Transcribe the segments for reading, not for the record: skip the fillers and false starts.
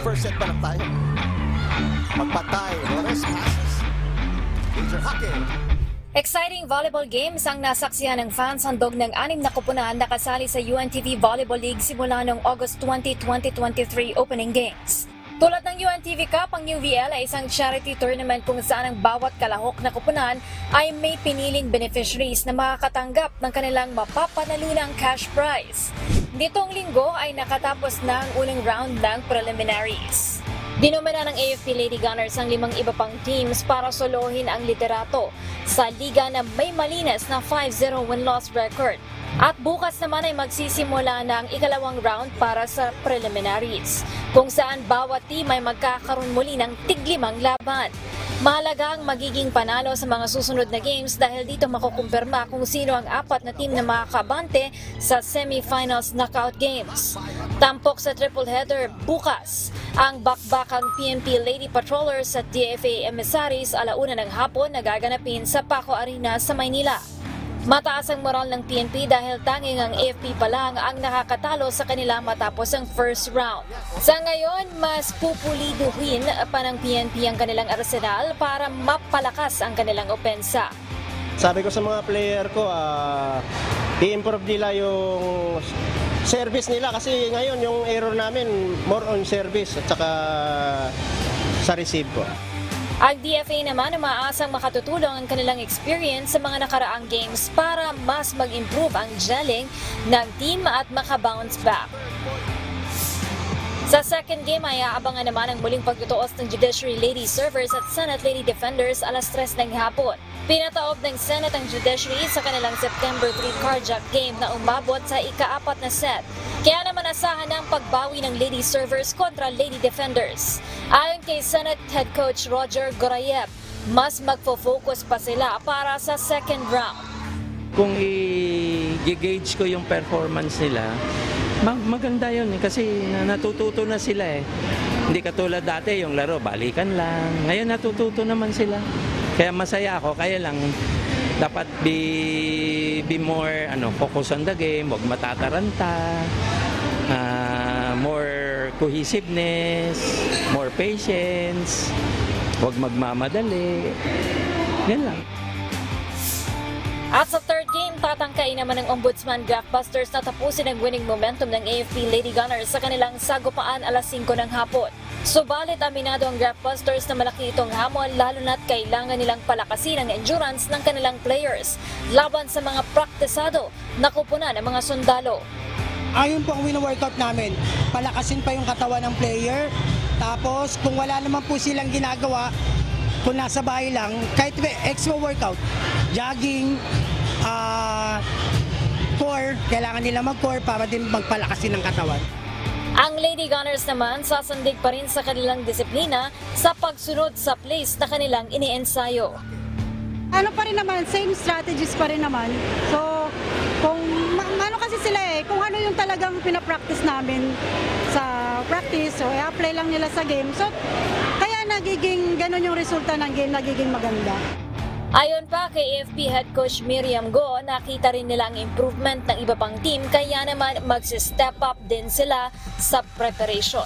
First set pa lang tayo. Magpatay. Flores passes. Major Hake. Exciting volleyball games ang nasaksihan ng fans handog ng 6 na koponan na kasali sa UNTV Volleyball League simula noong August 20, 2023 opening games. Tulad ng UNTV Cup, ang UVL ay isang charity tournament kung saan ang bawat kalahok na koponan ay may piniling beneficiaries na makakatanggap ng kanilang mapapanalunang cash prize. Nitong linggo ay nakatapos na ang unang round ng preliminaries. Dinomina ng AFP Lady Gunners ang 5 iba pang teams para solohin ang liderato sa liga na may malinis na 5-0 win-loss record. At bukas naman ay magsisimula na ang ikalawang round para sa preliminaries, kung saan bawat team ay magkakaroon muli ng tig-5 laban. Mahalaga ang magiging panalo sa mga susunod na games dahil dito makukumpirma kung sino ang 4 na team na makakabante sa semifinals knockout games. Tampok sa triple header bukas ang bakbakang PNP Lady Patrollers at DFA Emissaries 1:00 ng hapon na gaganapin sa Paco Arena sa Maynila. Mataas ang moral ng PNP dahil tanging ang AFP pa lang ang nakakatalo sa kanila matapos ang first round. Sa ngayon, mas pupuliduhin pa ng PNP ang kanilang arsenal para mapalakas ang kanilang opensa. Sabi ko sa mga player ko, i-improve nila yung service nila kasi ngayon yung error namin more on service at saka sa receive ko. Ang DFA naman umaasang makatutulong ang kanilang experience sa mga nakaraang games para mas mag-improve ang gelling ng team at makabounce back. Sa second game ay aabangan naman ang muling pagtutuos ng Judiciary Lady Servers at Senate Lady Defenders 3:00 ng hapon. Pinataob ng Senate ang Judiciary sa kanilang September 3 cardiac game na umabot sa ika-4 na set. Kaya naman asahan ang pagbawi ng Lady Servers kontra Lady Defenders. Ayon kay Senate Head Coach Roger Gorayev, mas magfo-focus pa sila para sa second round. Kung i-gauge ko yung performance nila, maganda yun kasi natututo na sila eh. Hindi katulad dati yung laro, balikan lang. Ngayon natututo naman sila. Kaya masaya ako, kaya lang dapat be more focus on the game, huwag matataranta, more cohesiveness, more patience, huwag magmamadali. Yan lang. At sa third game, tatangkain naman ng Ombudsman Graftbusters na tapusin ang winning momentum ng AFP Lady Gunners sa kanilang sagupaan 5:00 ng hapon. Subalit aminado ang Graftbusters na malaki itong hamon lalo na't kailangan nilang palakasin ang endurance ng kanilang players laban sa mga praktisado na kupunan ng mga sundalo. Ayun po ang wino-workout namin, palakasin pa yung katawan ng player, tapos kung wala naman po silang ginagawa, kung nasa bahay lang, kahit extra workout, jogging, core, kailangan nila mag-core para din magpalakasin ng katawan. Ang Lady Gunners naman sasandig pa rin sa kanilang disiplina sa pagsunod sa place na kanilang iniensayo. Ano pa rin naman, same strategies pa rin naman. So, kung ano kasi sila kung ano yung talagang pinapractice namin sa practice, so i-apply lang nila sa game. So, kaya nagiging ganun yung resulta ng game, nagiging maganda. Ayon pa kay AFP Head Coach Miriam Go, nakita rin nila ang improvement ng iba pang team kaya naman mag-step up din sila sa preparation.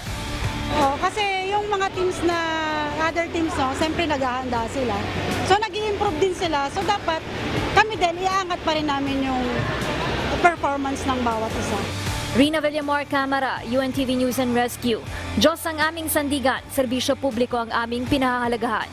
Kasi yung mga teams na, other teams, siyempre naghahanda sila. So nag-i-improve din sila. So dapat kami din, iaangat pa rin namin yung performance ng bawat isa. Rina Villamor, Camera, UNTV News and Rescue. Diyos ang aming sandigan, serbisyo publiko ang aming pinahahalagahan.